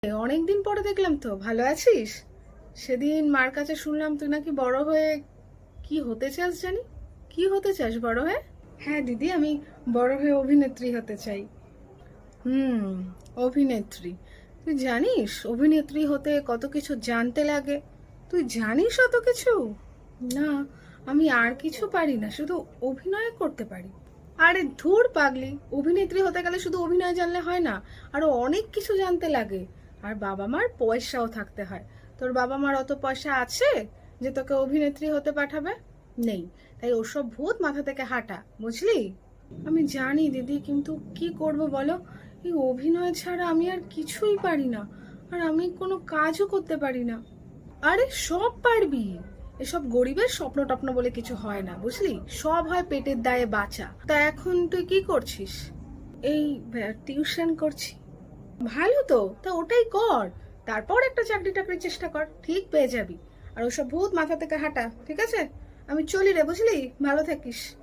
অনেকদিন পরে দেখলাম তো, ভালো আছিস? সেদিন মার কাছে শুনলাম তুই নাকি বড় হয়ে কি হতে চাস জানি। কি হতে চাস বড় হয়ে? হ্যাঁ দিদি, আমি বড় হয়ে অভিনেত্রী হতে চাই। হুম, অভিনেত্রী। তুই জানিস অভিনেত্রী হতে কত কিছু জানতে লাগে? তুই জানিস অত কিছু? না, আমি আর কিছু পারি না, শুধু অভিনয় করতে পারি। আরে ধুর পাগলি, অভিনেত্রী হতে গেলে শুধু অভিনয় জানলে হয় না, আরো অনেক কিছু জানতে লাগে। আর বাবা মার পয়সাও থাকতে হয়। তোর বাবা মার অত পয়সা আছে যে তোকে অভিনেত্রী হতে পাঠাবে? নেই। তাই ওসব ভূত মাথা থেকে হাঁটা, বুঝলি? আমি জানি দিদি, কিন্তু কি করব বলো? এই অভিনয় ছাড়া আমি আর কিছুই পারি না। আর আমি কোনো কাজও করতে পারি না। আরে সব পারবি। এসব গরিবের স্বপ্ন টপ্ন বলে কিছু হয় না, বুঝলি? সব হয় পেটের দায়ে বাঁচা। তা এখন তুই কি করছিস? এই টিউশন করছি। ভালো তো, তা ওটাই কর। তারপর একটা চাকরি টাকরির চেষ্টা কর, ঠিক পেয়ে যাবি। আর ওসব ভূত মাথা থেকে হাঁটা, ঠিক আছে? আমি চলি রে, বুঝলি? ভালো থাকিস।